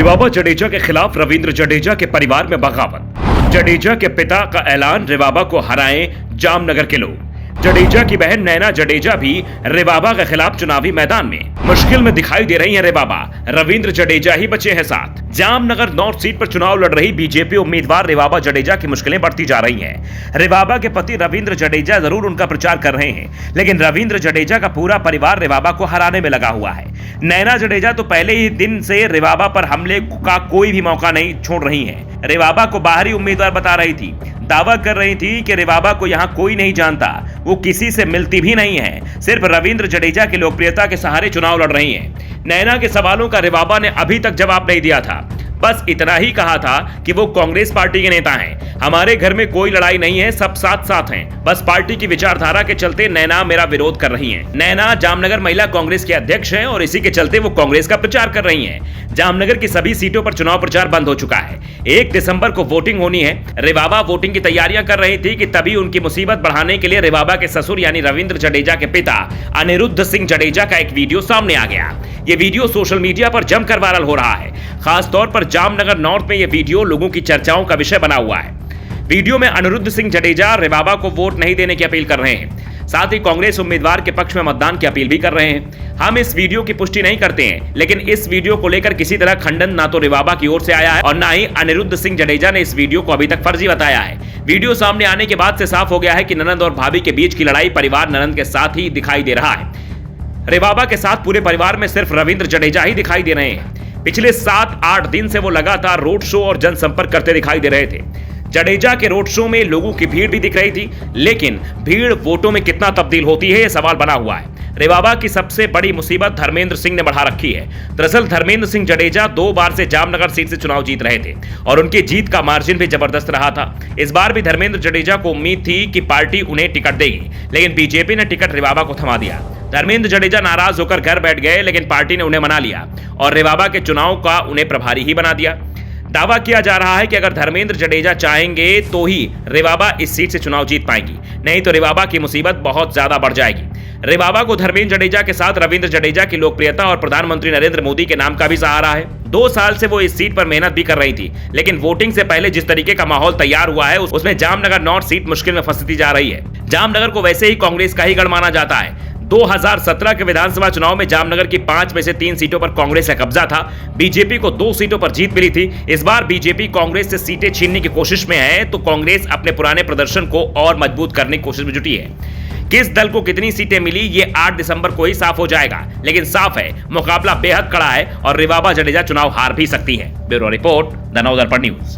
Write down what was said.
रेवाबा जडेजा के खिलाफ रविंद्र जडेजा के परिवार में बगावत। जडेजा के पिता का ऐलान, रेवाबा को हराएं जामनगर के लोग। जडेजा की बहन नैना जडेजा भी रेवाबा के खिलाफ चुनावी मैदान में मुश्किल में दिखाई दे रही हैं। रेवाबा, रविंद्र जडेजा ही बचे हैं साथ। जामनगर नॉर्थ सीट पर चुनाव लड़ रही बीजेपी उम्मीदवार रेवाबा जडेजा की मुश्किलें बढ़ती जा रही हैं। रेवाबा के पति रविंद्र जडेजा जरूर उनका प्रचार कर रहे हैं, लेकिन रविंद्र जडेजा का पूरा परिवार रेवाबा को हराने में लगा हुआ है। नैना जडेजा तो पहले ही दिन से रेवाबा पर हमले का कोई भी मौका नहीं छोड़ रही है। रेवाबा को बाहरी उम्मीदवार बता रही थी, दावा कर रही थी कि रेवाबा को यहां कोई नहीं जानता, वो किसी से मिलती भी नहीं है, सिर्फ रविंद्र जडेजा की लोकप्रियता के सहारे चुनाव लड़ रही हैं। नैना के सवालों का रेवाबा ने अभी तक जवाब नहीं दिया था। बस इतना ही कहा था कि वो कांग्रेस पार्टी के नेता हैं, हमारे घर में कोई लड़ाई नहीं है, सब साथ साथ हैं। बस पार्टी की विचारधारा के चलते नैना मेरा विरोध कर रही हैं। नैना जामनगर महिला कांग्रेस के अध्यक्ष हैं और इसी के चलते वो कांग्रेस का प्रचार कर रही हैं। जामनगर की सभी सीटों पर चुनाव प्रचार बंद हो चुका है। 1 दिसंबर को वोटिंग होनी है। रेवाबा वोटिंग की तैयारियां कर रही थी कि तभी उनकी मुसीबत बढ़ाने के लिए रेवाबा के ससुर यानी रविंद्र जडेजा के पिता अनिरुद्ध सिंह जडेजा का एक वीडियो सामने आ गया। ये वीडियो सोशल मीडिया पर जमकर वायरल हो रहा है। खासतौर पर जामनगर नॉर्थ में यह वीडियो लोगों की चर्चाओं का विषय बना हुआ है। वीडियो में अनिरुद्ध सिंह जडेजा रेवाबा को वोट नहीं देने की अपील कर रहे हैं, साथ ही कांग्रेस उम्मीदवार के पक्ष में मतदान की अपील भी कर रहे हैं। हम इस वीडियो की पुष्टि नहीं करते हैं, लेकिन इस वीडियो को लेकर किसी तरह खंडन ना तो रेवाबा की ओर से आया है और ना ही अनिरुद्ध सिंह जडेजा ने इस वीडियो को अभी तक फर्जी बताया है। वीडियो सामने आने के बाद से साफ हो गया है कि ननंद और भाभी के बीच की लड़ाई परिवार ननंद के साथ ही दिखाई दे रहा है। रेवाबा के साथ पूरे परिवार में सिर्फ रविंद्र जडेजा ही दिखाई दे रहे हैं। पिछले 7-8 दिन से वो लगातार रोड शो और जनसंपर्क करते दिखाई दे रहे थे। जडेजा के रोड शो में लोगों की भीड़ भी दिख रही थी, लेकिन भीड़ वोटों में कितना तब्दील होती है, यह सवाल बना हुआ है। रेवाबा की सबसे बड़ी मुसीबत धर्मेंद्र सिंह ने बढ़ा रखी है। दरअसल धर्मेंद्र सिंह जडेजा 2 बार से जामनगर सीट से चुनाव जीत रहे थे और उनकी जीत का मार्जिन भी जबरदस्त रहा था। इस बार भी धर्मेंद्र जडेजा को उम्मीद थी कि पार्टी उन्हें टिकट देगी, लेकिन बीजेपी ने टिकट रेवाबा को थमा दिया। धर्मेंद्र जडेजा नाराज होकर घर बैठ गए, लेकिन पार्टी ने उन्हें मना लिया और रेवाबा के चुनाव का उन्हें प्रभारी ही बना दिया। दावा किया जा रहा है कि अगर धर्मेंद्र जडेजा चाहेंगे तो ही रेवाबा इस सीट से चुनाव जीत पाएंगी, नहीं तो रेवाबा की मुसीबत बहुत ज्यादा बढ़ जाएगी। रेवाबा को धर्मेंद्र जडेजा के साथ रविंद्र जडेजा की लोकप्रियता और प्रधानमंत्री नरेंद्र मोदी के नाम का भी सहारा है। 2 साल से वो इस सीट पर मेहनत भी कर रही थी, लेकिन वोटिंग से पहले जिस तरीके का माहौल तैयार हुआ है उसमें जामनगर नॉर्थ सीट मुश्किल में फंसती जा रही है। जामनगर को वैसे ही कांग्रेस का ही गढ़ माना जाता है। 2017 के विधानसभा चुनाव में जामनगर की 5 में से 3 सीटों पर कांग्रेस का कब्जा था। बीजेपी को 2 सीटों पर जीत मिली थी। इस बार बीजेपी कांग्रेस से सीटें छीनने की कोशिश में है, तो कांग्रेस अपने पुराने प्रदर्शन को और मजबूत करने की कोशिश में जुटी है। किस दल को कितनी सीटें मिली ये 8 दिसंबर को ही साफ हो जाएगा, लेकिन साफ है मुकाबला बेहद कड़ा है और रेवाबा जडेजा चुनाव हार भी सकती है। Bureau report, the Navdarpan news.